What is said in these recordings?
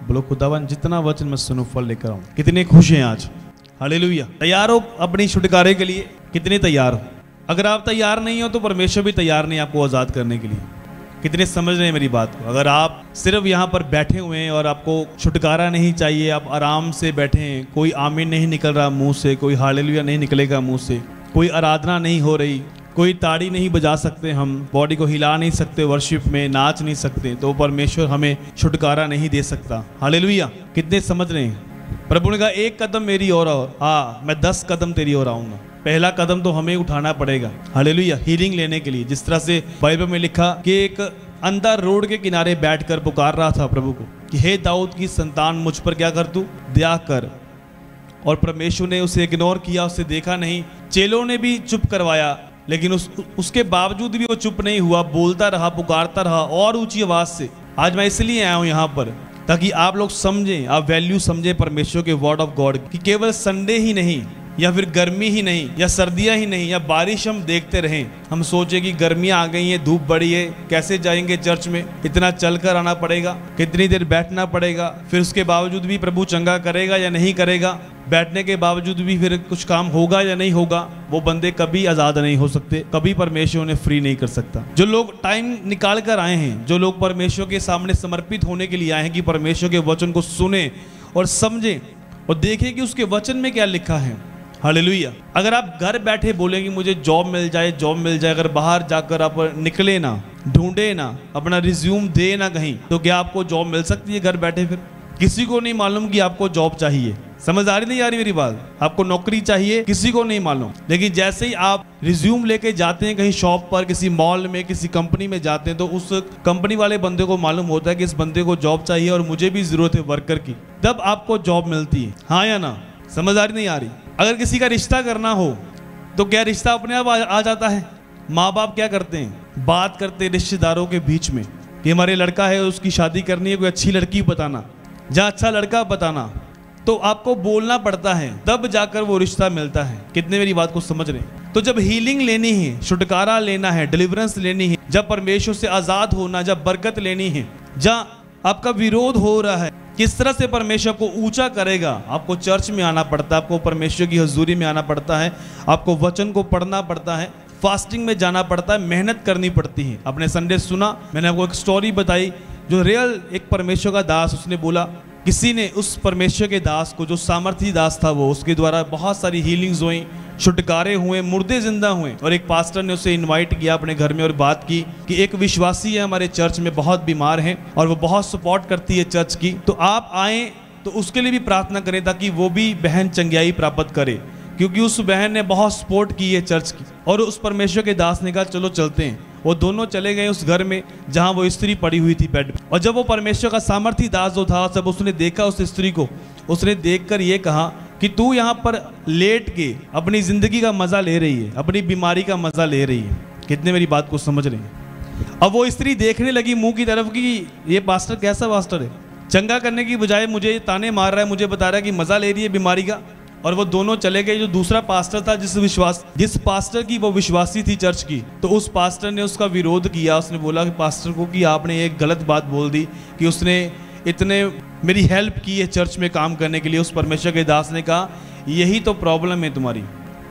बोलो खुदावन जितना वचन मैं सुनूं फल लेकर आऊं। कितने खुश हैं आज, हालेलुया। तैयार हो अपनी छुटकारे के लिए? कितने तैयार हो? अगर आप तैयार नहीं हो तो परमेश्वर भी तैयार नहीं आपको आज़ाद करने के लिए। कितने समझ रहे हैं मेरी बात को? अगर आप सिर्फ यहाँ पर बैठे हुए हैं और आपको छुटकारा नहीं चाहिए, आप आराम से बैठे हैं, कोई आमीन नहीं निकल रहा मुंह से, कोई हालेलुया नहीं निकलेगा मुंह से, कोई आराधना नहीं हो रही, कोई ताड़ी नहीं बजा सकते, हम बॉडी को हिला नहीं सकते, वर्शिप में नाच नहीं सकते, तो परमेश्वर हमें छुटकारा नहीं दे सकता। हालेलुया। कितने समझ रहे हैं? प्रभु ने कहा एक कदम मेरी ओर आओ, हाँ मैं 10 कदम तेरी ओर आऊंगा। पहला कदम तो हमें उठाना पड़ेगा, हालेलुया, हीलिंग लेने के लिए। जिस तरह से बाइबल में लिखा कि एक अंधा रोड के किनारे बैठकर पुकार रहा था प्रभु को कि हे दाऊद की संतान मुझ पर क्या कर तू, दया कर। और परमेश्वर ने उसे इग्नोर किया, उसे देखा नहीं। चेलों ने भी चुप करवाया, लेकिन उसके बावजूद भी वो चुप नहीं हुआ, बोलता रहा, पुकारता रहा और ऊंची आवाज से। आज मैं इसलिए आया हूं यहाँ पर ताकि आप लोग समझें, आप वैल्यू समझें परमेश्वर के वर्ड ऑफ गॉड कि केवल संडे ही नहीं, या फिर गर्मी ही नहीं, या सर्दियां ही नहीं, या बारिश हम देखते रहें, हम सोचे कि गर्मियां आ गई हैं, धूप बड़ी है, कैसे जाएंगे चर्च में, इतना चलकर आना पड़ेगा, कितनी देर बैठना पड़ेगा, फिर उसके बावजूद भी प्रभु चंगा करेगा या नहीं करेगा, बैठने के बावजूद भी फिर कुछ काम होगा या नहीं होगा। वो बंदे कभी आज़ाद नहीं हो सकते, कभी परमेश्वर उन्हें फ्री नहीं कर सकता। जो लोग टाइम निकाल कर आए हैं, जो लोग परमेश्वर के सामने समर्पित होने के लिए आए हैं कि परमेश्वर के वचन को सुने और समझें और देखें कि उसके वचन में क्या लिखा है, हालेलुया। अगर आप घर बैठे बोलेंगे मुझे जॉब मिल जाए, जॉब मिल जाए, अगर बाहर जाकर आप निकले ना, ढूंढे ना, अपना रिज्यूम दे ना कहीं, तो क्या आपको जॉब मिल सकती है घर बैठे? फिर किसी को नहीं मालूम कि आपको जॉब चाहिए। समझ आ रही नहीं आ रही मेरी बात? आपको नौकरी चाहिए, किसी को नहीं मालूम। लेकिन जैसे ही आप रिज्यूम लेके जाते हैं कहीं शॉप पर, किसी मॉल में, किसी कंपनी में जाते हैं, तो उस कंपनी वाले बंदे को मालूम होता है कि इस बंदे को जॉब चाहिए और मुझे भी जरूरत है वर्कर की, तब आपको जॉब मिलती है। हाँ या ना? समझ आ रही नहीं आ रही? अगर किसी का रिश्ता करना हो तो क्या रिश्ता अपने आप आ जाता है? माँ बाप क्या करते हैं? बात करते हैं रिश्तेदारों के बीच में कि हमारे लड़का है, उसकी शादी करनी है, कोई अच्छी लड़की बताना, जहाँ अच्छा लड़का बताना। तो आपको बोलना पड़ता है, तब जाकर वो रिश्ता मिलता है। कितने मेरी बात को समझ रहे हैं? तो जब हीलिंग लेनी है, छुटकारा लेना है, डिलीवरेंस लेनी है, जब परमेश्वर से आजाद होना, जब बरकत लेनी है, जहाँ आपका विरोध हो रहा है, किस तरह से परमेश्वर को ऊंचा करेगा, आपको चर्च में आना पड़ता है, आपको परमेश्वर की हजूरी में आना पड़ता है, आपको वचन को पढ़ना पड़ता है, फास्टिंग में जाना पड़ता है, मेहनत करनी पड़ती है। अपने संडे सुना, मैंने आपको एक स्टोरी बताई जो रियल एक परमेश्वर का दास, उसने बोला किसी ने उस परमेश्वर के दास को, जो सामर्थी दास था वो, उसके द्वारा बहुत सारी हीलिंग्स हुई, छुटकारे हुए, मुर्दे जिंदा हुए। और एक पास्टर ने उसे इनवाइट किया अपने घर में और बात की कि एक विश्वासी है हमारे चर्च में, बहुत बीमार है और वो बहुत सपोर्ट करती है चर्च की, तो आप आए तो उसके लिए भी प्रार्थना करें ताकि वो भी बहन चंगाई प्राप्त करे, क्योंकि उस बहन ने बहुत सपोर्ट की है चर्च की। और उस परमेश्वर के दास ने कहा चलो चलते हैं। वो दोनों चले गए उस घर में जहां वो स्त्री पड़ी हुई थी बेड पे। और जब वो परमेश्वर का सामर्थी दास जो था, जब उसने देखा उस स्त्री को, उसने देखकर ये कहा कि तू यहाँ पर लेट के अपनी जिंदगी का मजा ले रही है, अपनी बीमारी का मजा ले रही है। कितने मेरी बात को समझ रहे हैं? अब वो स्त्री देखने लगी मुंह की तरफ कि ये पास्टर कैसा पास्टर है, चंगा करने की बजाय मुझे ताने मार रहा है, मुझे बता रहा है कि मजा ले रही है बीमारी का। और वो दोनों चले गए। जो दूसरा पास्टर था, जिस पास्टर की वो विश्वासी थी चर्च की, तो उस पास्टर ने उसका विरोध किया। उसने बोला कि पास्टर को कि आपने एक गलत बात बोल दी कि उसने इतने मेरी हेल्प की है चर्च में काम करने के लिए। उस परमेश्वर के दास ने कहा यही तो प्रॉब्लम है तुम्हारी,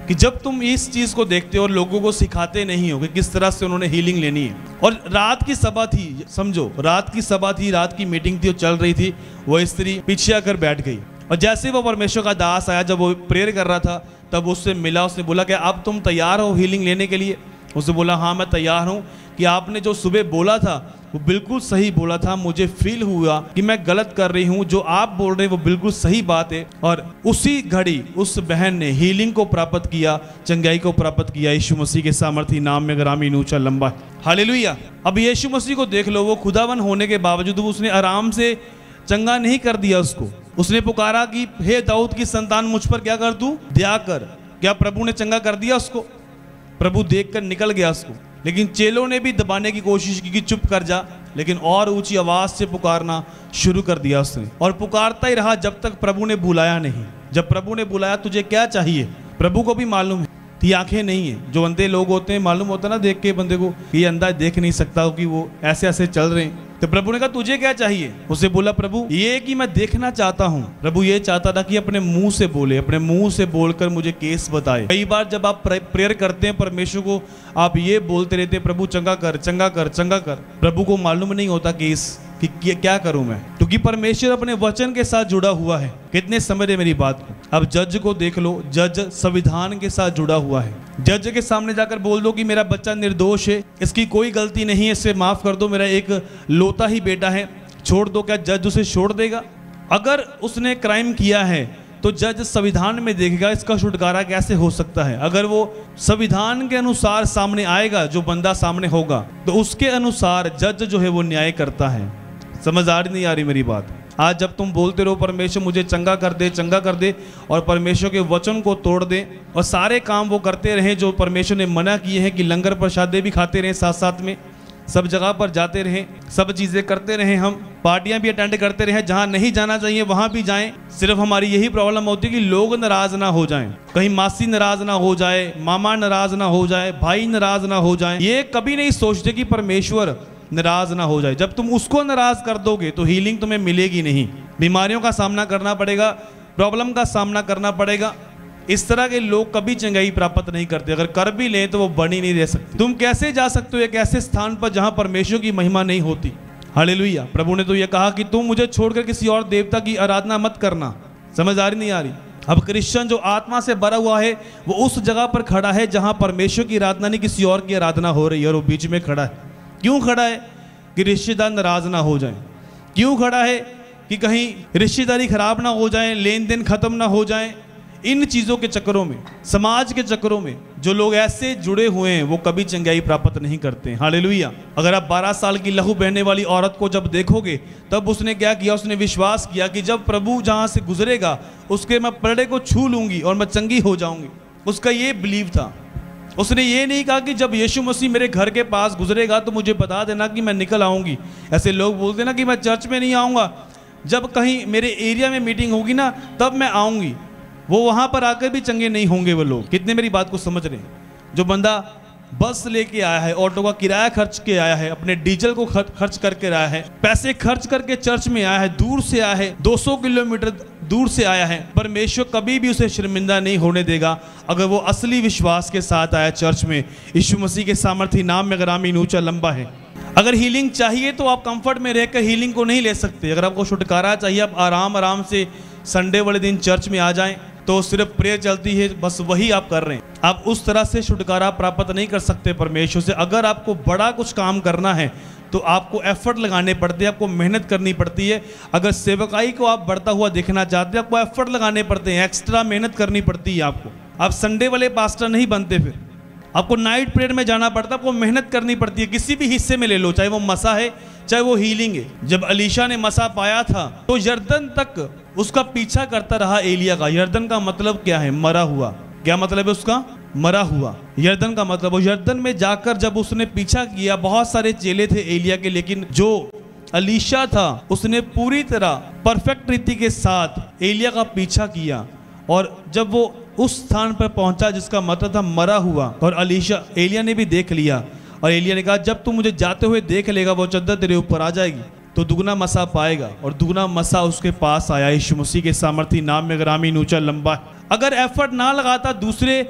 कि जब तुम इस चीज़ को देखते हो और लोगों को सिखाते नहीं हो कि किस तरह से उन्होंने हीलिंग लेनी है। और रात की सभा थी, समझो रात की सभा थी, रात की मीटिंग थी, वो चल रही थी। वो स्त्री पीछे आकर बैठ गई और जैसे वो परमेश्वर का दास आया, जब वो प्रेयर कर रहा था, तब उससे मिला। उसने बोला कि अब तुम तैयार हो हीलिंग लेने के लिए? उसने बोला हाँ मैं तैयार हूँ, कि आपने जो सुबह बोला था वो बिल्कुल सही बोला था। मुझे फील हुआ कि मैं गलत कर रही हूँ, जो आप बोल रहे हैं वो बिल्कुल सही बात है। और उसी घड़ी उस बहन ने हीलिंग को प्राप्त किया, चंगाई को प्राप्त किया यीशु मसीह के सामर्थी नाम में। अगर आमीन ऊंचा लंबा हालेलुया। अब यीशु मसीह को देख लो, वो खुदावन होने के बावजूद उसने आराम से चंगा नहीं कर दिया उसको। उसने पुकारा कि हे दाऊद की संतान मुझ पर क्या कर, तू दया कर। क्या प्रभु ने चंगा कर दिया उसको? प्रभु देखकर निकल गया उसको। लेकिन चेलों ने भी दबाने की कोशिश की कि चुप कर जा, लेकिन और ऊंची आवाज से पुकारना शुरू कर दिया उसने। और पुकारता ही रहा जब तक प्रभु ने बुलाया नहीं। जब प्रभु ने बुलाया तुझे क्या चाहिए, प्रभु को भी मालूम है कि आंखें नहीं है। जो अंधे लोग होते हैं, मालूम होता ना देख के बंदे को, ये अंधा देख नहीं सकता कि वो ऐसे ऐसे चल रहे हैं, तो प्रभु ने कहा तुझे क्या चाहिए? उसे बोला प्रभु ये कि मैं देखना चाहता हूँ। प्रभु ये चाहता था कि अपने मुंह से बोले, अपने मुंह से बोलकर मुझे केस बताए। कई बार जब आप प्रेयर करते हैं परमेश्वर को, आप ये बोलते रहते हैं प्रभु चंगा कर, चंगा कर, चंगा कर। प्रभु को मालूम नहीं होता केस कि क्या करूं मैं, क्योंकि परमेश्वर अपने वचन के साथ जुड़ा हुआ है। कितने समझ रहे मेरी बात को? अब जज को देख लो, जज संविधान के साथ जुड़ा हुआ है। जज के सामने जाकर बोल दो कि मेरा बच्चा निर्दोष है, इसकी कोई गलती नहीं है, इसे माफ कर दो, मेरा एक लौता ही बेटा है, छोड़ दो। क्या जज उसे छोड़ देगा? अगर उसने क्राइम किया है तो जज संविधान में देखेगा इसका छुटकारा कैसे हो सकता है। अगर वो संविधान के अनुसार सामने आएगा, जो बंदा सामने होगा, तो उसके अनुसार जज जो है वो न्याय करता है। समझ आ रही नहीं आ रही मेरी बात? आज जब तुम बोलते रहो परमेश्वर मुझे चंगा कर दे, चंगा कर दे, और परमेश्वर के वचन को तोड़ दे और सारे काम वो करते रहे जो परमेश्वर ने मना किए हैं, कि लंगर प्रसादे भी खाते रहे, साथ साथ में सब जगह पर जाते रहे, सब चीज़ें करते रहे, हम पार्टियां भी अटेंड करते रहे, जहां नहीं जाना चाहिए वहां भी जाएं। सिर्फ हमारी यही प्रॉब्लम होती है कि लोग नाराज ना हो जाएं, कहीं मासी नाराज ना हो जाए, मामा नाराज ना हो जाए, भाई नाराज ना हो जाए। ये कभी नहीं सोचते कि परमेश्वर नाराज ना हो जाए। जब तुम उसको नाराज कर दोगे तो हीलिंग तुम्हें मिलेगी नहीं, बीमारियों का सामना करना पड़ेगा, प्रॉब्लम का सामना करना पड़ेगा। इस तरह के लोग कभी चंगाई प्राप्त नहीं करते। अगर कर भी लें तो वो बनी नहीं रह सकती। तुम कैसे जा सकते हो एक ऐसे स्थान पर जहां परमेश्वर की महिमा नहीं होती? हालेलुया। प्रभु ने तो ये कहा कि तुम मुझे छोड़कर किसी और देवता की आराधना मत करना। समझ आ रही नहीं आ रही? अब क्रिश्चियन जो आत्मा से भरा हुआ है वो उस जगह पर खड़ा है जहां परमेश्वर की आराधना नहीं, किसी और की आराधना हो रही है, और वो बीच में खड़ा है। क्यों खड़ा है? कि रिश्तेदार नाराज ना हो जाए। क्यों खड़ा है? कि कहीं रिश्तेदारी खराब ना हो जाए, लेन देन खत्म ना हो जाए। इन चीज़ों के चक्करों में, समाज के चक्करों में जो लोग ऐसे जुड़े हुए हैं वो कभी चंगाई प्राप्त नहीं करते। हालेलुया। अगर आप 12 साल की लहू बहने वाली औरत को जब देखोगे, तब उसने क्या किया? उसने विश्वास किया कि जब प्रभु जहाँ से गुजरेगा उसके मैं परड़े को छू लूंगी और मैं चंगी हो जाऊंगी। उसका ये बिलीव था। उसने ये नहीं कहा कि जब यीशु मसीह मेरे घर के पास गुजरेगा तो मुझे बता देना कि मैं निकल आऊंगी। ऐसे लोग बोलते ना कि मैं चर्च में नहीं आऊँगा, जब कहीं मेरे एरिया में मीटिंग होगी ना तब मैं आऊँगी। वो वहां पर आकर भी चंगे नहीं होंगे वो लोग। कितने मेरी बात को समझ रहे हैं? जो बंदा बस लेके आया है, ऑटो का किराया खर्च के आया है, अपने डीजल को खर्च करके आया है, पैसे खर्च करके चर्च में आया है, दूर से आया है, 200 किलोमीटर दूर से आया है, परमेश्वर कभी भी उसे शर्मिंदा नहीं होने देगा अगर वो असली विश्वास के साथ आया चर्च में। यीशु मसीह के सामर्थी नाम में अगर आमीन ऊंचा लंबा है। अगर हीलिंग चाहिए तो आप कंफर्ट में रहकर हीलिंग को नहीं ले सकते। अगर आपको छुटकारा चाहिए, आप आराम से संडे वाले दिन चर्च में आ जाएं, तो सिर्फ प्रेयर चलती है, बस वही आप कर रहे हैं। आप उस तरह से छुटकारा प्राप्त नहीं कर सकते परमेश्वर से। अगर आपको बड़ा कुछ काम करना है तो आपको एफर्ट लगाने पड़ते हैं, आपको मेहनत करनी पड़ती है। अगर सेवकाई को आप बढ़ता हुआ देखना चाहते हैं, आपको एफर्ट लगाने पड़ते हैं, एक्स्ट्रा मेहनत करनी पड़ती है आपको। आप संडे वाले पास्टर नहीं बनते, फिर आपको नाइट प्रेयर में जाना पड़ता है, आपको मेहनत करनी पड़ती है। किसी भी हिस्से में ले लो, चाहे वो मसा है चाहे वो हीलिंग है। जब अलीशा ने मसा पाया था तो यरदन तक उसका पीछा करता रहा एलिया का। यरदन का मतलब क्या है? मरा हुआ। क्या मतलब है उसका? मरा हुआ। यरदन का मतलब, वो यरदन में जाकर जब उसने पीछा किया, बहुत सारे चेले थे एलिया के, लेकिन जो अलीशा था उसने पूरी तरह परफेक्ट रीति के साथ एलिया का पीछा किया। और जब वो उस स्थान पर पहुंचा जिसका मतलब था मरा हुआ, और एलिया ने भी देख लिया, और एलिया ने कहा जब तू मुझे जाते हुए देख लेगा वो चद्दर तेरे ऊपर आ जाएगी तो दुगना मसा पाएगा। और दुगना मसा उसके पास आया। यीशु मसीह के सामर्थी नाम में अगर आमीन ऊंचा लंबा है। अगर एफर्ट ना लगाता, दूसरे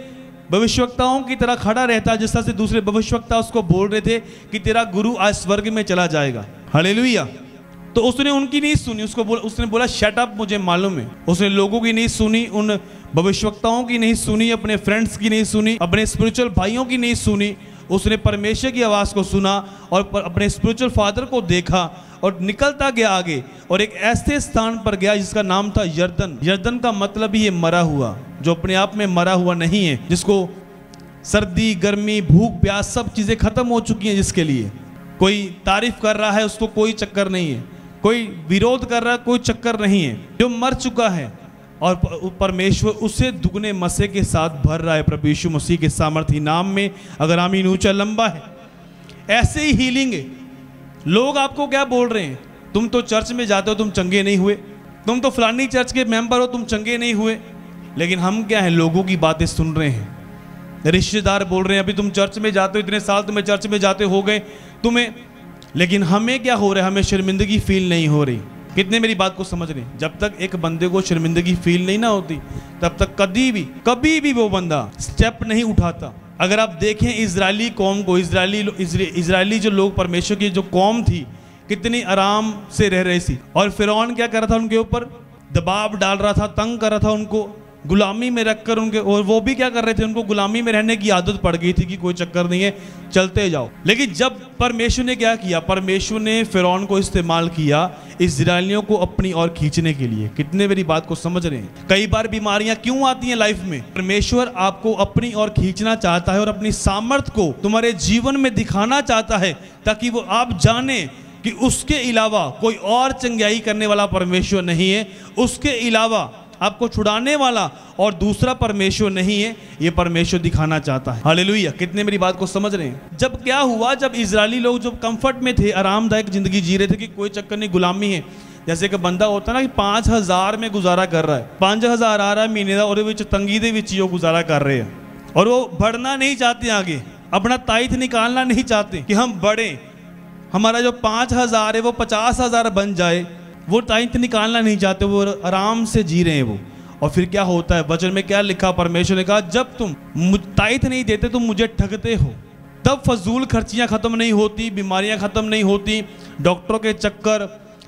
भविष्यवक्ताओं की तरह खड़ा रहता, जिस तरह से दूसरे भविष्यवक्ता उसको बोल रहे थे कि तेरा गुरु आज स्वर्ग में चला जाएगा, हालेलुया, तो उसने उनकी नहीं सुनी। उसने बोला शट अप, मुझे मालूम है। उसने लोगों की नहीं सुनी, उन भविष्यवक्ताओं की नहीं सुनी, अपने फ्रेंड्स की नहीं सुनी, अपने स्पिरिचुअल भाइयों की नहीं सुनी। उसने परमेश्वर की आवाज़ को सुना और अपने स्पिरिचुअल फादर को देखा और निकलता गया आगे, और एक ऐसे स्थान पर गया जिसका नाम था यरदन। यरदन का मतलब ही है मरा हुआ, जो अपने आप में मरा हुआ नहीं है, जिसको सर्दी गर्मी भूख प्यास सब चीज़ें खत्म हो चुकी हैं, जिसके लिए कोई तारीफ कर रहा है उसको कोई चक्कर नहीं है, कोई विरोध कर रहा है कोई चक्कर नहीं है, जो मर चुका है और परमेश्वर उसे दुगने मसे के साथ भर रहा है प्रभु यीशु मसीह के सामर्थी नाम में अगर आमीन ऊंचा लंबा है। ऐसे ही हीलिंग है। लोग आपको क्या बोल रहे हैं? तुम तो चर्च में जाते हो, तुम चंगे नहीं हुए, तुम तो फलानी चर्च के मेंबर हो, तुम चंगे नहीं हुए। लेकिन हम क्या है, लोगों की बातें सुन रहे हैं। रिश्तेदार बोल रहे हैं अभी तुम चर्च में जाते हो, इतने साल तुम्हें चर्च में जाते हो गए, तुम्हें लेकिन हमें क्या हो रहा है, हमें शर्मिंदगी फील नहीं हो रही। कितने मेरी बात को समझ रहे हैं? जब तक एक बंदे को शर्मिंदगी फील नहीं ना होती, तब तक कभी भी वो बंदा स्टेप नहीं उठाता। अगर आप देखें इजरायली कौम को, इजरायली जो लोग, परमेश्वर की जो कौम थी, कितनी आराम से रह रही थी। और फिरौन क्या कर रहा था, उनके ऊपर दबाव डाल रहा था, तंग कर रहा था, उनको गुलामी में रखकर उनके, और वो भी क्या कर रहे थे, उनको गुलामी में रहने की आदत पड़ गई थी कि कोई चक्कर नहीं है, चलते जाओ। लेकिन जब परमेश्वर ने क्या किया, परमेश्वर ने फिरौन को इस्तेमाल किया इजरायलियों को अपनी ओर खींचने के लिए। कितने मेरी बात को समझ रहे हैं? कई बार बीमारियां क्यों आती हैं लाइफ में? परमेश्वर आपको अपनी ओर खींचना चाहता है और अपनी सामर्थ को तुम्हारे जीवन में दिखाना चाहता है, ताकि वो आप जाने कि उसके अलावा कोई और चंगाई करने वाला परमेश्वर नहीं है, उसके अलावा आपको छुड़ाने वाला और दूसरा परमेश्वर नहीं है। ये परमेश्वर दिखाना चाहता है। हालेलुया। कितने मेरी बात को समझ रहे हैं? जब क्या हुआ, जब इजरायली लोग जब कंफर्ट में थे, आरामदायक जिंदगी जी रहे थे कि कोई चक्कर नहीं, गुलामी है, जैसे कि बंदा होता ना कि 5000 में गुजारा कर रहा है, 5000 आ रहा है महीने का, और तंगी दे विच वो गुजारा कर रहे हैं, और वो बढ़ना नहीं चाहते, आगे अपना ताइथ निकालना नहीं चाहते कि हम बढ़े, हमारा जो 5000 है वो 50,000 बन जाए। वो ताइथ निकालना नहीं चाहते, वो आराम से जी रहे हैं वो। और फिर क्या होता है, वचन में क्या लिखा, परमेश्वर ने कहा जब तुम ताइथ नहीं देते तुम मुझे ठगते हो। तब फजूल खर्चियां खत्म नहीं होती, बीमारियां खत्म नहीं होती, डॉक्टरों के चक्कर,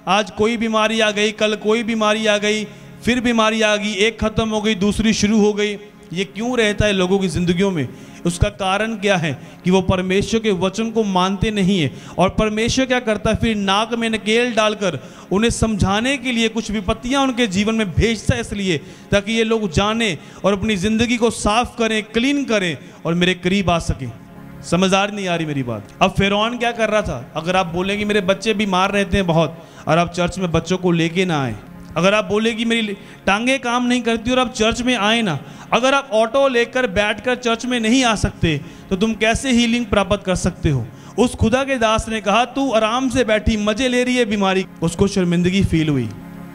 आज कोई बीमारी आ गई, कल कोई बीमारी आ गई, फिर बीमारी आ गई, एक खत्म हो गई दूसरी शुरू हो गई। ये क्यों रहता है लोगों की जिंदगियों में? उसका कारण क्या है कि वो परमेश्वर के वचन को मानते नहीं है। और परमेश्वर क्या करता है, फिर नाक में नकेल डालकर उन्हें समझाने के लिए कुछ विपत्तियां उनके जीवन में भेजता है, इसलिए ताकि ये लोग जाने और अपनी जिंदगी को साफ करें, क्लीन करें और मेरे करीब आ सकें। समझदार नहीं आ रही मेरी बात? अब फिरौन क्या कर रहा था? अगर आप बोलेंगे मेरे बच्चे बीमार रहते हैं बहुत, और आप चर्च में बच्चों को लेके ना आए, अगर आप बोले कि मेरी टांगे काम नहीं करती और आप चर्च में आए ना, अगर आप ऑटो लेकर बैठकर चर्च में नहीं आ सकते, तो तुम कैसे हीलिंग प्राप्त कर सकते हो? उस खुदा के दास ने कहा तू आराम से बैठी, मजे ले रही है बीमारी, उसको शर्मिंदगी फील हुई।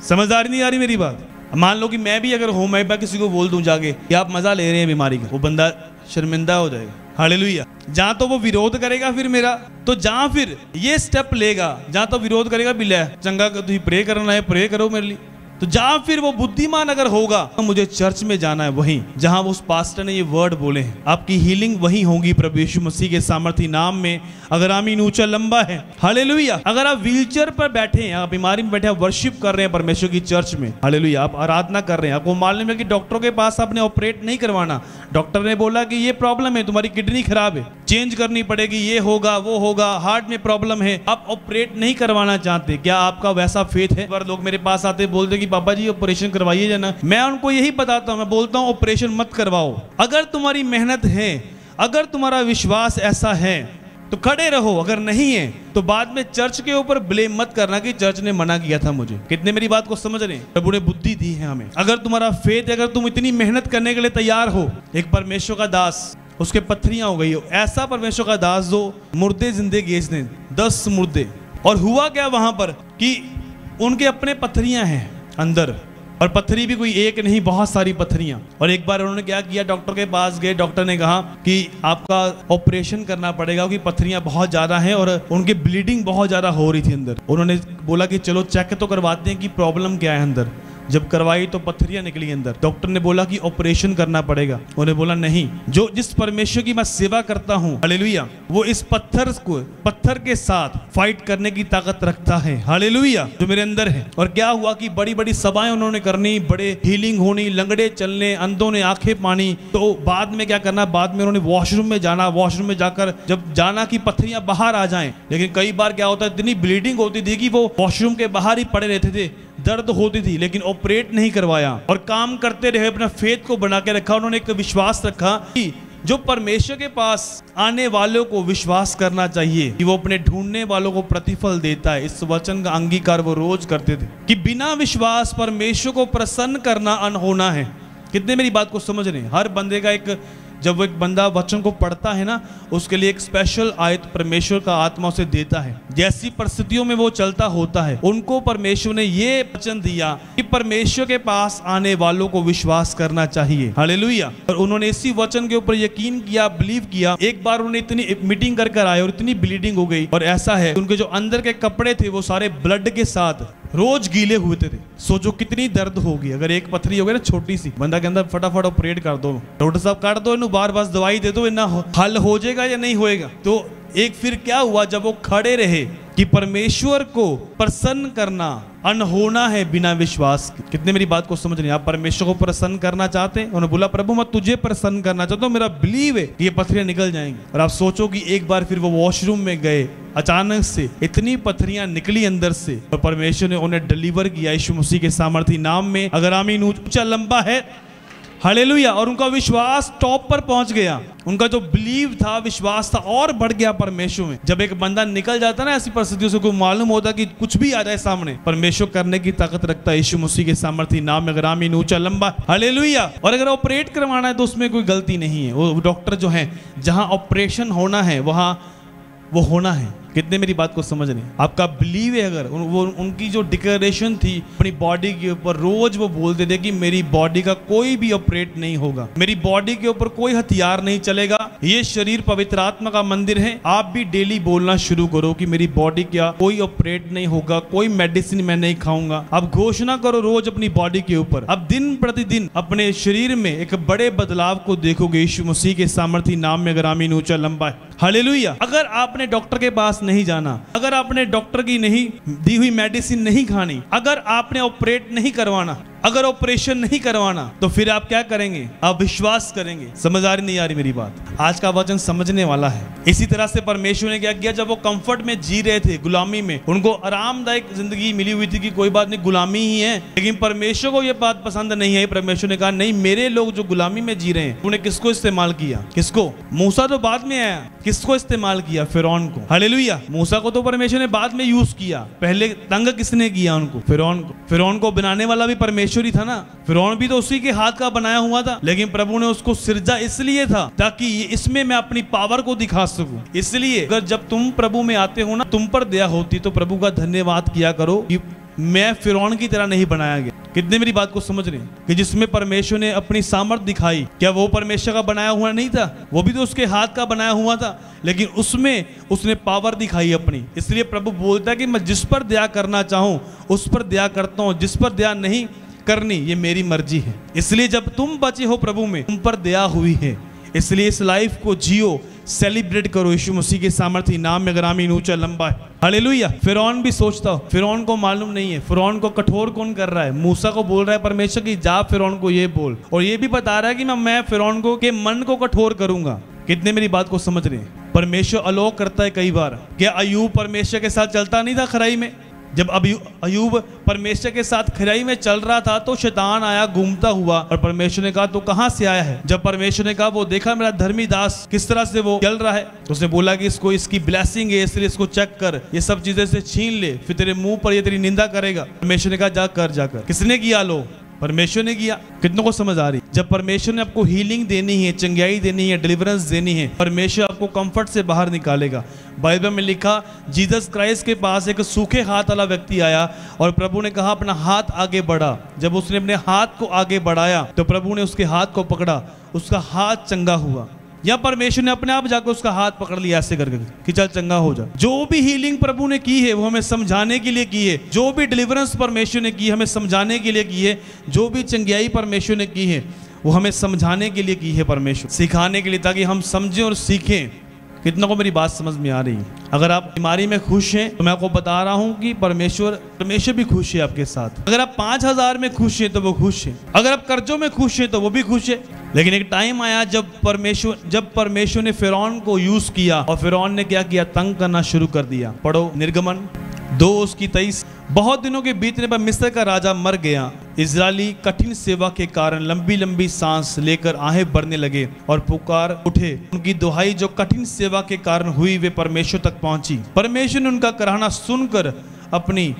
समझदारी नहीं आ रही मेरी बात? मान लो कि मैं भी अगर हूं, मैं किसी को बोल दूं जाके कि आप मजा ले रहे हैं बीमारी का, वो बंदा शर्मिंदा हो जाएगा। हालेलुया। जहां तो वो विरोध करेगा फिर मेरा, तो जहां फिर ये स्टेप लेगा, जहां तो विरोध करेगा भी ले चंगा तुम प्रे करना है, प्रे करो मेरे लिए, तो जहां फिर वो बुद्धिमान अगर होगा तो मुझे चर्च में जाना है, वहीं जहां उस पास्टर ने ये वर्ड बोले हैं, आपकी हीलिंग वहीं होगी प्रभु यीशु मसीह के सामर्थी नाम में। अगर आमीन ऊंचा लंबा है, हालेलुया। अगर आप व्हीलचेयर पर बैठे हैं, आप बीमारी में बैठे, आप वर्शिप कर रहे हैं परमेश्वर की चर्च में, हालेलुया, आप आराधना कर रहे हैं, आपको मालूम है कि डॉक्टरों के पास आपने ऑपरेट नहीं करवाना, डॉक्टर ने बोला कि ये प्रॉब्लम है, तुम्हारी किडनी खराब है, चेंज करनी पड़ेगी, ये होगा वो होगा, हार्ट में प्रॉब्लम है, आप ऑपरेट नहीं करवाना चाहते, क्या आपका वैसा फेथ है? बार लोग मेरे पास आते बोलते कि पापा जी ऑपरेशन करवाइए जाना, मैं उनको यही बताता हूं, मैं बोलता हूं ऑपरेशन मत करवाओ। अगर तुम्हारी मेहनत है, अगर तुम्हारा विश्वास ऐसा है तो खड़े रहो, अगर नहीं है तो बाद में चर्च के ऊपर ब्लेम मत करना कि चर्च ने मना किया था मुझे। कितने मेरी बात को समझ रहे हैं? प्रभु ने बुद्धि दी है हमें। अगर तुम्हारा फेथ, अगर तुम इतनी मेहनत करने के लिए तैयार हो, एक परमेश्वर का दास, उसके पत्थरियां हो गई हो, ऐसा परमेश्वर का दास जो मुर्दे जिंदे गेज ने 10 मुर्दे, और हुआ क्या वहां पर कि उनके अपने पत्थरियां हैं अंदर, और पत्थरी भी कोई एक नहीं, बहुत सारी पत्थरियां। और एक बार उन्होंने क्या किया, डॉक्टर के पास गए, डॉक्टर ने कहा कि आपका ऑपरेशन करना पड़ेगा क्योंकि पत्थरियां बहुत ज्यादा हैं और उनकी ब्लीडिंग बहुत ज्यादा हो रही थी अंदर। उन्होंने बोला कि चलो चेक तो करवाते हैं कि प्रॉब्लम क्या है अंदर। जब करवाई तो पत्थरियां निकली अंदर। डॉक्टर ने बोला कि ऑपरेशन करना पड़ेगा, उन्होंने बोला नहीं, जो जिस परमेश्वर की मैं सेवा करता हूं, हालेलुया, वो इस पत्थर के साथ फाइट करने की ताकत रखता है, हालेलुया, जो मेरे अंदर है। और क्या हुआ कि बड़ी बड़ी सभाएं उन्होंने करनी, बड़े हीलिंग होनी, लंगड़े चलने, अंधों ने आंखें पानी। तो बाद में क्या करना, बाद में उन्होंने वॉशरूम में जाना, वॉशरूम में जाकर जब जाना कि पत्थरियां बाहर आ जाएं, लेकिन कई बार क्या होता है, इतनी ब्लीडिंग होती थी कि वो वॉशरूम के बाहर ही पड़े रहते थे, दर्द होती थी, लेकिन ऑपरेट नहीं करवाया और काम करते रहे, अपना फेथ को बना के रखा। उन्होंने एक विश्वास रखा कि जो परमेश्वर के पास आने वालों को विश्वास करना चाहिए कि वो अपने ढूंढने वालों को प्रतिफल देता है। इस वचन का अंगीकार वो रोज करते थे कि बिना विश्वास परमेश्वर को प्रसन्न करना अनहोना है। कितने मेरी बात को समझ रहे हैं? हर बंदे का एक जब वो एक बंदा वचन को पढ़ता है ना, उसके लिए एक स्पेशल आयत परमेश्वर का आत्मा उसे देता है। जैसी परिस्थितियों में वो चलता होता है, उनको परमेश्वर ने ये वचन दिया कि परमेश्वर के पास आने वालों को विश्वास करना चाहिए। हालेलुया। और उन्होंने इसी वचन के ऊपर यकीन किया, बिलीव किया। एक बार उन्होंने इतनी मीटिंग कर आए और इतनी ब्लीडिंग हो गई, और ऐसा है उनके जो अंदर के कपड़े थे वो सारे ब्लड के साथ रोज गीले हुए थे। सोचो कितनी दर्द होगी। अगर एक पथरी हो गई ना छोटी सी, बंदा के अंदर फटाफट ऑपरेट कर दो, डॉक्टर साहब काट दो, इन्हें बार बार दवाई दे दो, इन्ना हल हो जाएगा या नहीं होएगा। तो एक फिर क्या हुआ, जब वो खड़े रहे कि परमेश्वर को प्रसन्न करना अनहोना है बिना विश्वास के। कितने मेरी बात को समझ रहे हैं? आप परमेश्वर को प्रसन्न करना चाहते हैं? उन्होंने बोला प्रभु मैं तुझे प्रसन्न करना चाहता हूँ, मेरा बिलीव है कि ये पथरियां निकल जाएंगी। और आप सोचो कि एक बार फिर वो वॉशरूम में गए, अचानक से इतनी पथरियां निकली अंदर से, और परमेश्वर ने उन्हें डिलीवर किया यीशु मसीह के सामर्थी नाम में। अगर आमीन ऊंचा लंबा है, हालेलुया। और उनका विश्वास टॉप पर पहुंच गया, उनका जो बिलीव था, विश्वास था, और बढ़ गया परमेश्वर में। जब एक बंदा निकल जाता ना ऐसी परिस्थितियों से, कोई मालूम होता कि कुछ भी आ जाए सामने, परमेश्वर करने की ताकत रखता है यीशु मसीह के सामर्थी नाम में। अगर आमीन ऊंचा लंबा, हालेलुया। और अगर ऑपरेट करवाना है तो उसमें कोई गलती नहीं है। वो डॉक्टर जो है, जहां ऑपरेशन होना है वहां वो होना है। कितने मेरी बात को समझ रहे हैं? आपका बिलीव है। अगर वो उनकी जो डिक्लेरेशन थी अपनी बॉडी के ऊपर, रोज वो बोलते थे कि मेरी बॉडी का कोई भी ऑपरेट नहीं होगा, मेरी बॉडी के ऊपर कोई हथियार नहीं चलेगा, ये शरीर पवित्र आत्मा का मंदिर है। आप भी डेली बोलना शुरू करो कि मेरी बॉडी का कोई ऑपरेट नहीं होगा, कोई मेडिसिन मैं नहीं खाऊंगा। आप घोषणा करो रोज अपनी बॉडी के ऊपर। अब दिन प्रतिदिन अपने शरीर में एक बड़े बदलाव को देखोगे यीशु मसीह के सामर्थी नाम में। अगर आमीन ऊंचा लंबा है, हालेलुया। अगर आपने डॉक्टर के पास नहीं जाना, अगर आपने डॉक्टर की नहीं दी हुई मेडिसिन नहीं खानी, अगर आपने ऑपरेट नहीं करवाना, अगर ऑपरेशन नहीं करवाना, तो फिर आप क्या करेंगे? आप विश्वास करेंगे। समझ आ रही नहीं आ रही मेरी बात? आज का वचन समझने वाला है। इसी तरह से परमेश्वर ने क्या किया, जब वो कंफर्ट में जी रहे थे, गुलामी में, उनको आरामदायक जिंदगी मिली हुई थी कि कोई बात नहीं, गुलामी ही है, लेकिन परमेश्वर को यह बात पसंद नहीं आई। परमेश्वर ने कहा नहीं, मेरे लोग जो गुलामी में जी रहे हैं, उन्हें किसको इस्तेमाल किया? किसको? मूसा तो बाद में आया, किसको इस्तेमाल किया? फिरौन को। हालेलुया। मूसा को तो परमेश्वर ने बाद में यूज किया, पहले तंग किसने किया उनको? फिरौन को। फिरौन को बनाने वाला भी परमेश्वर ही था ना। फिरौन भी तो उसी के हाथ का बनाया हुआ था, लेकिन प्रभु ने उसको सिरजा इसलिए था ताकि इसमें मैं अपनी पावर को दिखा सकूं। इसलिए अगर जब तुम प्रभु में आते हो ना, तुम पर दया होती, तो प्रभु का धन्यवाद किया करो कि मैं फिरौन की तरह नहीं बनाया गया। कितने मेरी बात को समझ रहे हैं? कि जिसमें परमेश्वर ने अपनी सामर्थ्य दिखाई, क्या वो परमेश्वर का बनाया हुआ नहीं था? वो भी तो उसके हाथ का बनाया हुआ था, लेकिन उसमें उसने पावर दिखाई अपनी। इसलिए प्रभु बोलता है कि मैं जिस पर दया करना चाहूं उस पर दया करता हूं, जिस पर दया नहीं करनी ये मेरी मर्जी है। इसलिए जब तुम बचे हो प्रभु में, तुम पर दया हुई है, इसलिए इस लाइफ को जियो, सेलिब्रेट करो यीशु मसीह के सामर्थी नाम में। अगर आमीन ऊंचा लंबा है, हालेलुया। फिरौन भी सोचता हो, फिरौन को मालूम नहीं है फिरौन को कठोर कौन कर रहा है। मूसा को बोल रहा है परमेश्वर की जा फिरौन को ये बोल, और ये भी बता रहा है कि मैं फिरौन को के मन को कठोर करूंगा। कितने मेरी बात को समझ रहे हैं? परमेश्वर अलो करता है कई बार। क्या अय्यूब परमेश्वर के साथ चलता नहीं था खराई में? जब अय्यूब परमेश्वर के साथ खराई में चल रहा था तो शैतान आया घूमता हुआ, और परमेश्वर ने कहा तो कहां से आया है? जब परमेश्वर ने कहा वो देखा मेरा धर्मी दास किस तरह से वो चल रहा है, तो उसने बोला कि इसको इसकी ब्लेसिंग है, इसलिए इसको चेक कर, ये सब चीजें से छीन ले, फिर तेरे मुंह पर ये तेरी निंदा करेगा। परमेश्वर ने कहा जाकर। किसने किया? लो, परमेश्वर ने किया। कितनों को समझ आ रही? जब परमेश्वर ने आपको हीलिंग देनी है, चंगाई देनी है, डिलीवरेंस देनी है, परमेश्वर आपको कंफर्ट से बाहर निकालेगा। बाइबल में लिखा, जीसस क्राइस्ट के पास एक सूखे हाथ वाला व्यक्ति आया और प्रभु ने कहा अपना हाथ आगे बढ़ा। जब उसने अपने हाथ को आगे बढ़ाया तो प्रभु ने उसके हाथ को पकड़ा, उसका हाथ चंगा हुआ। या परमेश्वर ने अपने आप जाकर उसका हाथ पकड़ लिया ऐसे करके कि चल चंगा हो जा। जो भी हीलिंग प्रभु ने की है वो हमें समझाने के लिए की है, जो भी डिलीवरेंस परमेश्वर ने की हमें समझाने के लिए की है, जो भी चंगाई परमेश्वर ने की है वो हमें समझाने के लिए की है, परमेश्वर सिखाने के लिए, ताकि हम समझें और सीखें। कितनों को मेरी बात समझ में आ रही है? अगर आप बीमारी में खुश हैं तो मैं आपको बता रहा हूं कि परमेश्वर भी खुश है आपके साथ। अगर आप 5000 में खुश हैं तो वो खुश है, अगर आप कर्जों में खुश हैं तो वो भी खुश है। लेकिन एक टाइम आया जब परमेश्वर ने फिरौन को यूज किया, और फिरौन ने क्या किया? तंग करना शुरू कर दिया। पढ़ो निर्गमन 2:23। बहुत दिनों के बीतने पर मिस्र का राजा मर गया। इजरायली कठिन सेवा के कारण लंबी लंबी सांस लेकर आहें भरने लगे और पुकार उठे। उनकी दुहाई जो कठिन सेवा के कारण हुई वे परमेश्वर तक पहुंची। परमेश्वर ने उनका कराहना सुनकर अपनी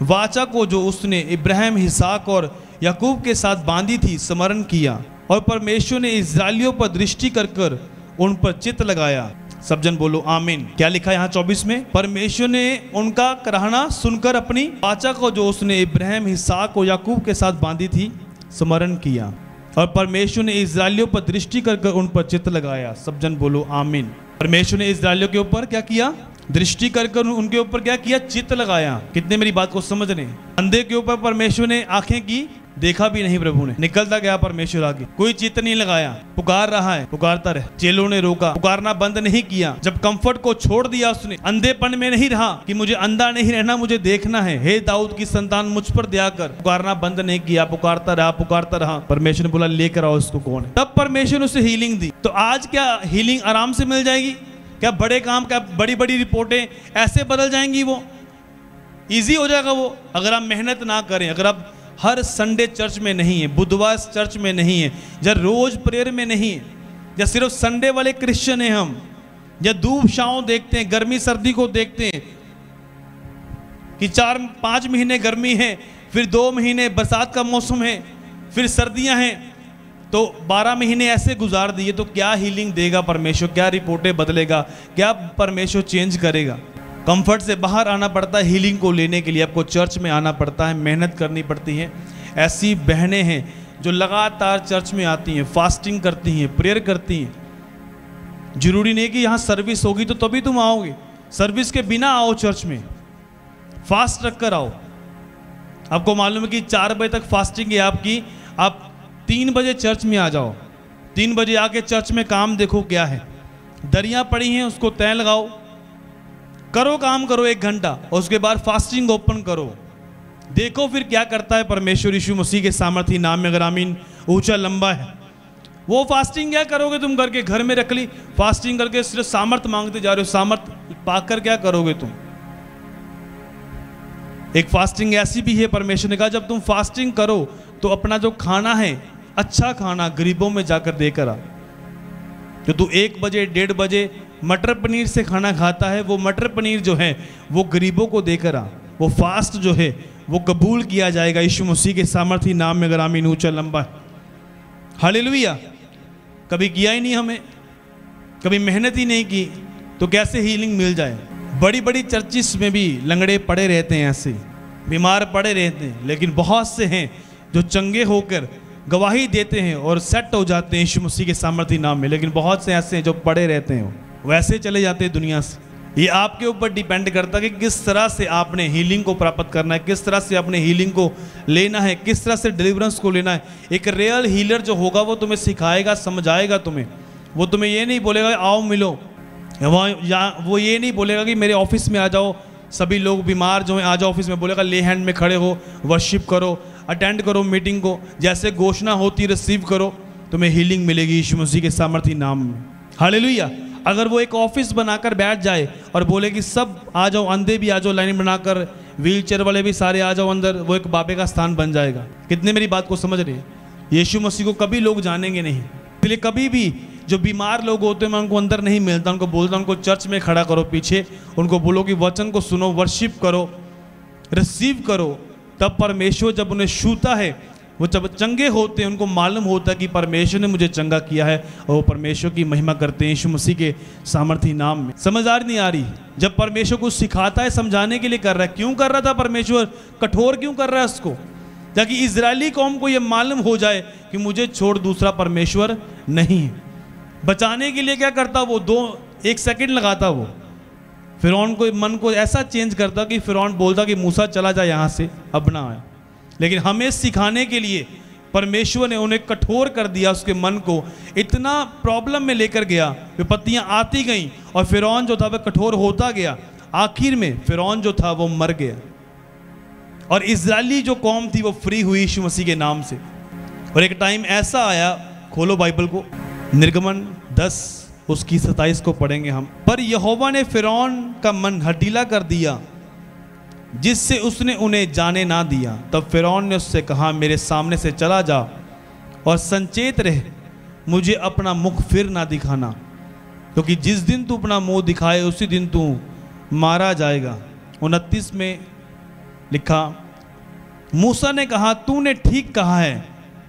वाचा को जो उसने इब्राहिम, इसहाक और याकूब के साथ बांधी थी स्मरण किया। और परमेश्वर ने इस्राएलियों पर दृष्टि कर कर उन पर चित्त लगाया। सब जन बोलो आमीन। क्या लिखा है यहाँ 24 में? परमेश्वर ने उनका कराहना सुनकर अपनी वाचा को जो उसने इब्राहिम, इसहाक और याकूब के साथ बांधी थी स्मरण किया, और परमेश्वर ने इस्राएलियों पर दृष्टि कर कर उन पर चित्त लगाया। सब जन बोलो आमीन। परमेश्वर ने इस्राएलियों के ऊपर क्या किया? दृष्टि कर कर उनके ऊपर क्या किया? चित्त लगाया। कितने मेरी बात को समझ रहे? अंधे के ऊपर परमेश्वर ने आंखें की, देखा भी नहीं प्रभु ने, निकलता गया परमेश्वर आगे, कोई चित्त नहीं लगाया, पुकार रहा है, पुकारता रहे। चेलों ने रोका, पुकारना बंद नहीं किया। जब कंफर्ट को छोड़ दिया उसने, अंधेपन में नहीं रहा कि मुझे अंधा नहीं रहना, मुझे देखना है, हे दाऊद की संतान मुझ पर दया कर, पुकारना बंद नहीं किया, पुकारता रहा। परमेश्वर ने बोला लेकर आओ इसको। कौन है? तब परमेश्वर ने उसे हीलिंग दी। तो आज क्या हीलिंग आराम से मिल जाएगी? क्या बड़े काम, क्या बड़ी बड़ी रिपोर्टें ऐसे बदल जाएंगी? वो इजी हो जाएगा वो, अगर आप मेहनत ना करें। अगर आप हर संडे चर्च में नहीं है, बुधवार चर्च में नहीं है, या रोज प्रेयर में नहीं है, या सिर्फ संडे वाले क्रिश्चियन हैं हम, या धूप छांव देखते हैं, गर्मी सर्दी को देखते हैं कि 4-5 महीने गर्मी है, फिर 2 महीने बरसात का मौसम है, फिर सर्दियां हैं, तो 12 महीने ऐसे गुजार दिए, तो क्या हीलिंग देगा परमेश्वर? क्या रिपोर्टें बदलेगा? क्या परमेश्वर चेंज करेगा? कंफर्ट से बाहर आना पड़ता है हीलिंग को लेने के लिए, आपको चर्च में आना पड़ता है, मेहनत करनी पड़ती है। ऐसी बहनें हैं जो लगातार चर्च में आती हैं, फास्टिंग करती हैं, प्रेयर करती हैं। जरूरी नहीं कि यहाँ सर्विस होगी तो तभी तुम आओगे, सर्विस के बिना आओ चर्च में, फास्ट रख कर आओ। आपको मालूम है कि 4 बजे तक फास्टिंग है आपकी, आप 3 बजे चर्च में आ जाओ, 3 बजे आके चर्च में काम देखो क्या है। दरियाँ पड़ी हैं उसको तय लगाओ, करो काम करो 1 घंटा, और उसके बाद फास्टिंग ओपन करो, देखो फिर क्या करता है परमेश्वर यीशु मसीह के सामर्थी नाम में। अगर आमीन ऊंचा लंबा है, वो फास्टिंग क्या करोगे तुम करके? घर में रख ली, फास्टिंग करके सिर्फ सामर्थ मांगते जा रहे हो, सामर्थ पाकर क्या करोगे तुम? एक फास्टिंग ऐसी भी है, परमेश्वर ने कहा जब तुम फास्टिंग करो तो अपना जो खाना है, अच्छा खाना गरीबों में जाकर देकर आ। जो तू 1 बजे 1:30 बजे मटर पनीर से खाना खाता है, वो मटर पनीर जो है वो गरीबों को देकर आ। वो फास्ट जो है वो कबूल किया जाएगा यीशु मसीह के सामर्थी नाम में। अगर आमीन ऊंचा लंबा है, हालेलुया। कभी किया ही नहीं, हमें कभी मेहनत ही नहीं की, तो कैसे हीलिंग मिल जाए? बड़ी बड़ी चर्चिस में भी लंगड़े पड़े रहते हैं, ऐसे बीमार पड़े रहते हैं, लेकिन बहुत से हैं जो चंगे होकर गवाही देते हैं और सेट हो जाते हैं यीशु मसीह के सामर्थी नाम में। लेकिन बहुत से ऐसे हैं जो पड़े रहते हैं, वैसे चले जाते हैं दुनिया से। ये आपके ऊपर डिपेंड करता है कि किस तरह से आपने हीलिंग को प्राप्त करना है, किस तरह से अपने हीलिंग को लेना है, किस तरह से डिलीवरेंस को लेना है। एक रियल हीलर जो होगा वो तुम्हें सिखाएगा, समझाएगा तुम्हें। वो तुम्हें ये नहीं बोलेगा आओ मिलो, वो ये नहीं बोलेगा कि मेरे ऑफिस में आ जाओ, सभी लोग बीमार जो हैं आ जाओ ऑफिस में। बोलेगा ले हैंड में खड़े हो, वर्शिप करो, अटेंड करो मीटिंग को, जैसे घोषणा होती रिसीव करो, तुम्हें हीलिंग मिलेगी यीशु मसीह के सामर्थी नाम में। हालेलुया। अगर वो एक ऑफिस बनाकर बैठ जाए और बोले कि सब आ जाओ, अंधे भी आ जाओ लाइन बनाकर, व्हील चेयर वाले भी सारे आ जाओ अंदर, वो एक बाबे का स्थान बन जाएगा। कितने मेरी बात को समझ रहे हैं? यीशु मसीह को कभी लोग जानेंगे नहीं। इसलिए कभी भी जो बीमार लोग होते हैं मैं उनको अंदर नहीं मिलता, उनको बोलता उनको चर्च में खड़ा करो पीछे, उनको बोलो कि वचन को सुनो, वर्शिप करो, रिसीव करो। तब परमेश्वर जब उन्हें छूता है, वो जब चंगे होते हैं, उनको मालूम होता है कि परमेश्वर ने मुझे चंगा किया है, और वो परमेश्वर की महिमा करते हैं यीशु मसीह के सामर्थी नाम में। समझ आ नहीं आ रही? जब परमेश्वर को सिखाता है, समझाने के लिए कर रहा है। क्यों कर रहा था परमेश्वर? कठोर क्यों कर रहा है उसको? ताकि इजरायली कौम को ये मालूम हो जाए कि मुझे छोड़ दूसरा परमेश्वर नहीं है। बचाने के लिए क्या करता वो? 1 सेकंड लगाता वो, फिरौन को मन को ऐसा चेंज करता कि फिरौन बोलता कि मूसा चला जा यहाँ से, अब ना आया। लेकिन हमें सिखाने के लिए परमेश्वर ने उन्हें कठोर कर दिया, उसके मन को इतना प्रॉब्लम में लेकर गया, विपत्तियां आती गईं और फिरौन जो था वह कठोर होता गया। आखिर में फिरौन जो था वो मर गया और इजरायली जो कौम थी वो फ्री हुई यीशु मसीह के नाम से। और एक टाइम ऐसा आया, खोलो बाइबल को, निर्गमन 10 उसकी 27 को पढ़ेंगे हम। पर यहोवा ने फिरौन का मन हठीला कर दिया, जिससे उसने उन्हें जाने ना दिया। तब फिरौन ने उससे कहा, मेरे सामने से चला जा और संचेत रह, मुझे अपना मुख फिर ना दिखाना, क्योंकि जिस दिन तू अपना मुंह दिखाए उसी दिन तू मारा जाएगा। 29 में लिखा, मूसा ने कहा, तूने ठीक कहा है,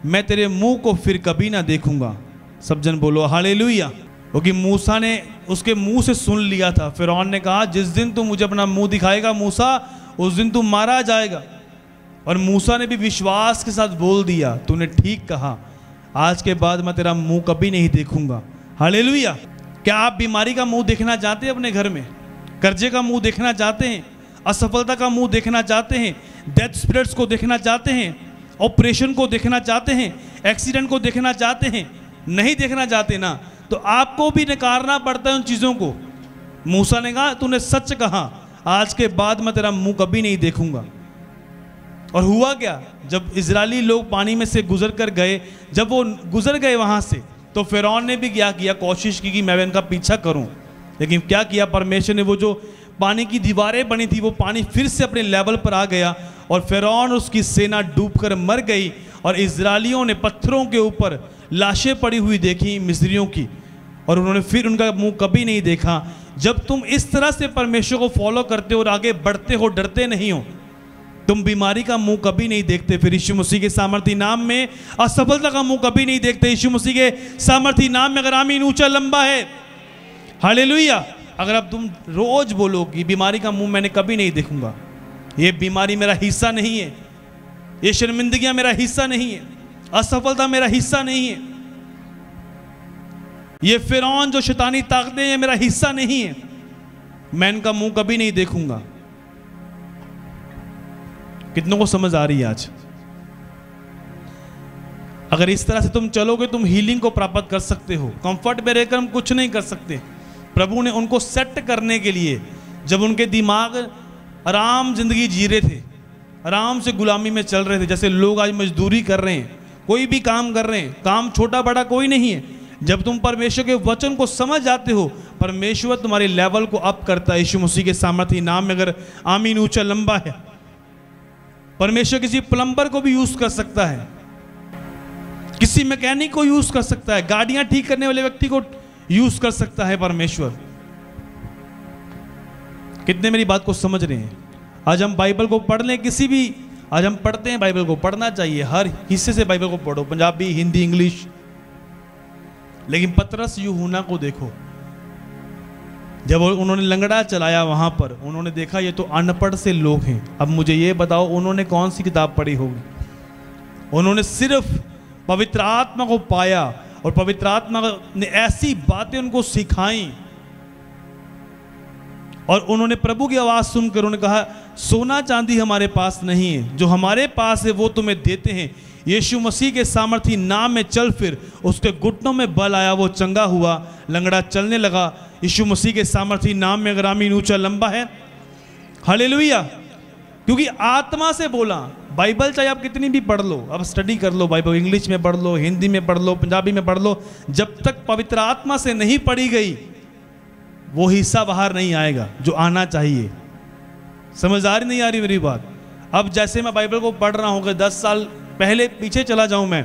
मैं तेरे मुंह को फिर कभी ना देखूंगा। सब जन बोलो हालेलुया। क्योंकि मूसा ने उसके मुंह से सुन लिया था। फिरौन ने कहा जिस दिन तू मुझे अपना मुंह दिखाएगा मूसा, उस दिन तू मारा जाएगा। और मूसा ने भी विश्वास के साथ बोल दिया, तूने ठीक कहा, आज के बाद मैं तेरा मुंह कभी नहीं देखूंगा। हालेलुया। क्या आप बीमारी का मुंह देखना चाहते हैं अपने घर में? कर्जे का मुंह देखना चाहते हैं? असफलता का मुंह देखना चाहते हैं? डेथ स्पिरिट्स को देखना चाहते हैं? ऑपरेशन को देखना चाहते हैं? एक्सीडेंट को देखना चाहते हैं? नहीं देखना चाहते ना, तो आपको भी नकारना पड़ता है उन चीज़ों को। मूसा ने कहा तूने सच कहा, आज के बाद मैं तेरा मुंह कभी नहीं देखूंगा। और हुआ क्या, जब इजरायली लोग पानी में से गुजर कर गए, जब वो गुजर गए वहां से, तो फिरौन ने भी क्या किया, कोशिश की कि मैं इनका पीछा करूं। लेकिन क्या किया परमेश्वर ने, वो जो पानी की दीवारें बनी थी वो पानी फिर से अपने लेवल पर आ गया और फिरौन उसकी सेना डूबकर मर गई। और इजरायलियों ने पत्थरों के ऊपर लाशें पड़ी हुई देखी मिस्रियों की, और उन्होंने फिर उनका मुंह कभी नहीं देखा। जब तुम इस तरह से परमेश्वर को फॉलो करते हो और आगे बढ़ते हो, डरते नहीं हो, तुम बीमारी का मुंह कभी नहीं देखते, फिर यीशु मसीह के सामर्थी नाम में असफलता का मुंह कभी नहीं देखते। यीशु मसीह के सामर्थी नाम में अगर आमीन ऊंचा लंबा है, हालेलुया। अगर अब तुम रोज बोलो कि बीमारी का मुंह मैंने कभी नहीं देखूंगा, ये बीमारी मेरा हिस्सा नहीं है, ये शर्मिंदगियां मेरा हिस्सा नहीं है, असफलता मेरा हिस्सा नहीं है, ये फिरौन जो शैतानी ताकतें ये मेरा हिस्सा नहीं है, मैं इनका मुंह कभी नहीं देखूंगा। कितनों को समझ आ रही है आज? अगर इस तरह से तुम चलोगे, तुम हीलिंग को प्राप्त कर सकते हो। कंफर्ट में रहकर हम कुछ नहीं कर सकते। प्रभु ने उनको सेट करने के लिए, जब उनके दिमाग आराम जिंदगी जी रहे थे, आराम से गुलामी में चल रहे थे, जैसे लोग आज मजदूरी कर रहे हैं, कोई भी काम कर रहे हैं, काम छोटा बड़ा कोई नहीं है। जब तुम परमेश्वर के वचन को समझ जाते हो, परमेश्वर तुम्हारे लेवल को अप करता है। यीशु मसीह के सामर्थी नाम में अगर आमीन ऊंचा लंबा है। परमेश्वर किसी प्लम्बर को भी यूज कर सकता है, किसी मैकेनिक को यूज कर सकता है, गाड़ियां ठीक करने वाले व्यक्ति को यूज कर सकता है परमेश्वर। कितने मेरी बात को समझ रहे हैं? आज हम बाइबल को पढ़ लें, किसी भी, आज हम पढ़ते हैं, बाइबल को पढ़ना चाहिए, हर हिस्से से बाइबल को पढ़ो, पंजाबी, हिंदी, इंग्लिश। लेकिन पतरस यूहन्ना को देखो, जब उन्होंने लंगड़ा चलाया वहां पर, उन्होंने देखा ये तो अनपढ़ से लोग हैं। अब मुझे ये बताओ उन्होंने कौन सी किताब पढ़ी होगी? उन्होंने सिर्फ पवित्र आत्मा को पाया और पवित्र आत्मा ने ऐसी बातें उनको सिखाई, और उन्होंने प्रभु की आवाज सुनकर उन्होंने कहा सोना चांदी हमारे पास नहीं है, जो हमारे पास है वो तुम्हें देते हैं। यीशु मसीह के सामर्थी नाम में चल फिर। उसके घुटनों में बल आया, वो चंगा हुआ, लंगड़ा चलने लगा। यीशु मसीह के सामर्थी नाम में अगर आमीन ऊंचा लंबा है, हालेलुया। क्योंकि आत्मा से बोला। बाइबल चाहे आप कितनी भी पढ़ लो, अब स्टडी कर लो बाइबल, इंग्लिश में पढ़ लो, हिंदी में पढ़ लो, पंजाबी में पढ़ लो, जब तक पवित्र आत्मा से नहीं पढ़ी गई वो हिस्सा बाहर नहीं आएगा जो आना चाहिए। समझ आ रही नहीं आ रही मेरी बात? अब जैसे मैं बाइबल को पढ़ रहा हूँ, अगर 10 साल पहले पीछे चला जाऊं मैं,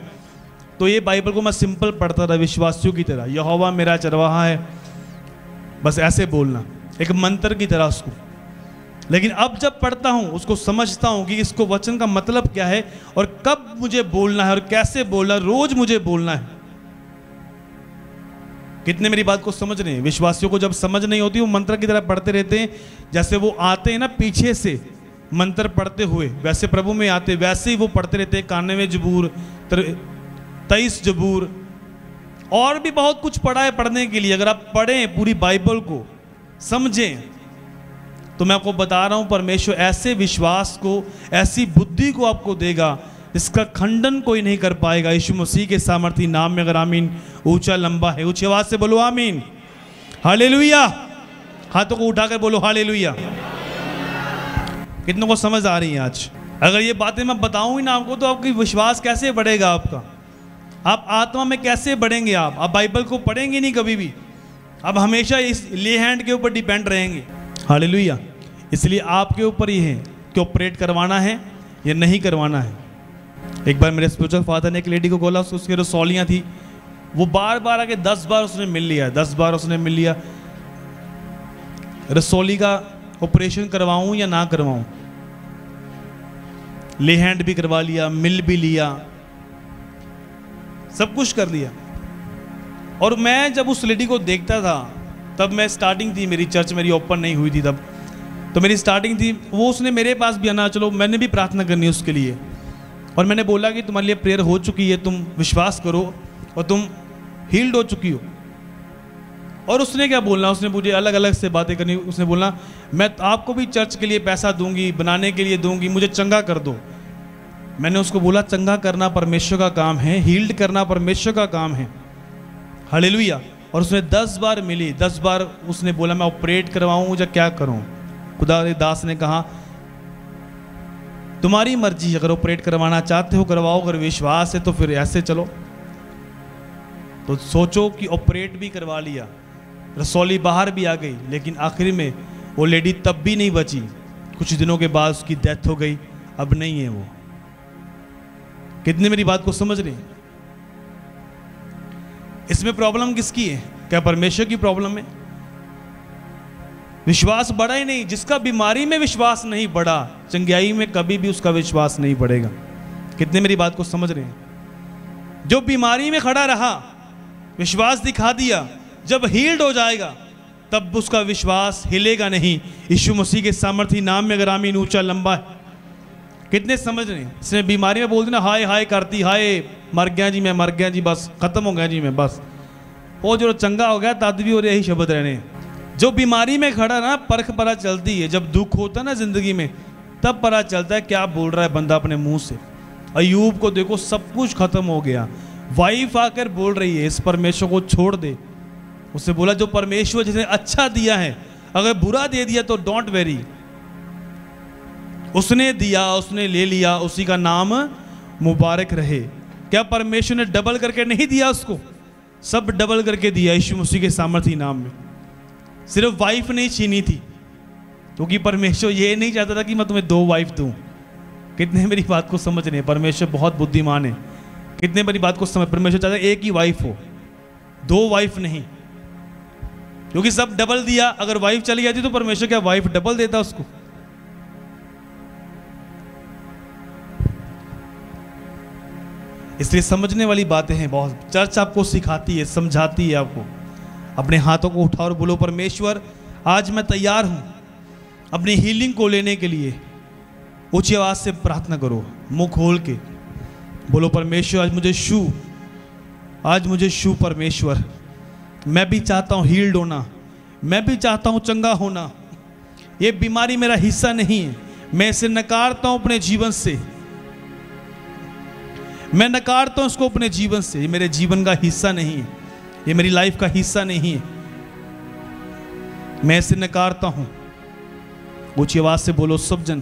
तो ये बाइबल को मैं सिंपल पढ़ता था विश्वासियों की तरह, यहोवा मेरा चरवाहा है, बस ऐसे बोलना, एक मंत्र की तरह उसको। लेकिन अब जब पढ़ता हूं उसको समझता हूं कि इसको वचन का मतलब क्या है और कब मुझे बोलना है और कैसे बोलना है, रोज मुझे बोलना है। कितने मेरी बात को समझ रहे हैं? विश्वासियों को जब समझ नहीं होती वो मंत्र की तरह पढ़ते रहते हैं, जैसे वो आते हैं ना पीछे से मंत्र पढ़ते हुए, वैसे प्रभु में आते वैसे ही वो पढ़ते रहते हैं। 91 जबूर, 23 जबूर, और भी बहुत कुछ पढ़ा है पढ़ने के लिए। अगर आप पढ़ें पूरी बाइबल को, समझें, तो मैं आपको बता रहा हूं परमेश्वर ऐसे विश्वास को, ऐसी बुद्धि को आपको देगा, इसका खंडन कोई नहीं कर पाएगा। यीशु मसीह के सामर्थी नाम में अगर आमीन ऊंचा लंबा है, ऊंची आवाज से बोलो आमीन, हालेलुया। हाथों को उठाकर बोलो हालेलुया। कितनों को समझ आ रही है आज? अगर ये बातें मैं बताऊं ही ना आपको, तो आपकी विश्वास कैसे बढ़ेगा आपका? आप आत्मा में कैसे बढ़ेंगे? आप बाइबल को पढ़ेंगे नहीं कभी भी, आप हमेशा इस ले हैंड के ऊपर डिपेंड रहेंगे। हालेलुया। इसलिए आपके ऊपर ही है कि ऑपरेट करवाना है या नहीं करवाना है। एक बार मेरे स्पिरिचुअल फादर ने एक लेडी को बोला, उसकी रसौलियाँ थी, वो बार बार आके 10 बार उसने मिल लिया, 10 बार उसने मिल लिया, रसौली का ऑपरेशन करवाऊं या ना करवाऊं। ले हैंड भी करवा लिया, मिल भी लिया, सब कुछ कर लिया। और मैं जब उस लेडी को देखता था, तब मैं स्टार्टिंग थी मेरी, चर्च मेरी ओपन नहीं हुई थी तब, तो मेरी स्टार्टिंग थी। वो उसने मेरे पास भी आना, चलो मैंने भी प्रार्थना करनी उसके लिए, और मैंने बोला कि तुम्हारे लिए प्रेयर हो चुकी है, तुम विश्वास करो और तुम हील्ड हो चुकी हो। और उसने क्या बोलना, उसने मुझे अलग अलग से बातें करनी। उसने बोलना मैं आपको भी चर्च के लिए पैसा दूंगी, बनाने के लिए दूंगी, मुझे चंगा कर दो। मैंने उसको बोला चंगा करना परमेश्वर का काम है, हील्ड करना परमेश्वर का काम है। हालेलुया। और उसने 10 बार मिली, 10 बार उसने बोला मैं ऑपरेट करवाऊं या क्या करूं। खुदा के दास ने कहा तुम्हारी मर्जी, अगर ऑपरेट करवाना चाहते हो करवाओ, अगर विश्वास है तो फिर ऐसे चलो। तो सोचो कि ऑपरेट भी करवा लिया, रसौली बाहर भी आ गई, लेकिन आखिर में वो लेडी तब भी नहीं बची। कुछ दिनों के बाद उसकी डेथ हो गई, अब नहीं है वो। कितने मेरी बात को समझ रहे हैं? इसमें प्रॉब्लम किसकी है? क्या परमेश्वर की प्रॉब्लम है? विश्वास बढ़ा ही नहीं। जिसका बीमारी में विश्वास नहीं बढ़ा, चंगाई में कभी भी उसका विश्वास नहीं बढ़ेगा। कितने मेरी बात को समझ रहे हैं? जो बीमारी में खड़ा रहा, विश्वास दिखा दिया, जब हील्ड हो जाएगा तब उसका विश्वास हिलेगा नहीं। यीशु मसीह के सामर्थी नाम में अगर आमीन ऊंचा लंबा है। कितने समझ रहे हैं? इसमें बीमारी में बोलते ना हाय हाय करती, हाय मर गया जी, मैं मर गया जी, बस खत्म हो गया जी मैं, बस। वो जो चंगा हो गया तद भी और यही शब्द रहने। जो बीमारी में खड़ा ना, परख पता चलती है जब दुख होता है ना जिंदगी में, तब पता चलता है क्या बोल रहा है बंदा अपने मुंह से। अय्यूब को देखो, सब कुछ खत्म हो गया, वाइफ आकर बोल रही है इस परमेश्वर को छोड़ दे। उससे बोला जो परमेश्वर जिसने अच्छा दिया है, अगर बुरा दे दिया तो डोंट वेरी। उसने दिया, उसने ले लिया, उसी का नाम मुबारक रहे। क्या परमेश्वर ने डबल करके नहीं दिया उसको? सब डबल करके दिया यीशु मसीह के सामर्थी नाम में। सिर्फ वाइफ नहीं छीनी थी, क्योंकि परमेश्वर ये नहीं चाहता था कि मैं तुम्हें 2 वाइफ दूं। कितने मेरी बात को समझ रहे हैं? परमेश्वर बहुत बुद्धिमान है। कितने मेरी बात को समझ? परमेश्वर चाहता है एक ही वाइफ हो, 2 वाइफ नहीं, क्योंकि सब डबल दिया। अगर वाइफ चली जाती तो परमेश्वर क्या वाइफ डबल देता उसको? इसलिए समझने वाली बातें हैं बहुत। चर्च आपको सिखाती है, समझाती है आपको। अपने हाथों को उठाओ और बोलो परमेश्वर आज मैं तैयार हूं अपनी हीलिंग को लेने के लिए। ऊंची आवाज से प्रार्थना करो, मुंह खोल के बोलो परमेश्वर आज मुझे छू, आज मुझे छू परमेश्वर। मैं भी चाहता हूं हील्ड होना, मैं भी चाहता हूं चंगा होना। ये बीमारी मेरा हिस्सा नहीं है, मैं इसे नकारता हूं अपने जीवन से। मैं नकारता हूं इसको अपने जीवन से। ये मेरे जीवन का हिस्सा नहीं है, ये मेरी लाइफ का हिस्सा नहीं है, मैं इसे नकारता हूं। ऊंची आवाज से बोलो सब जन।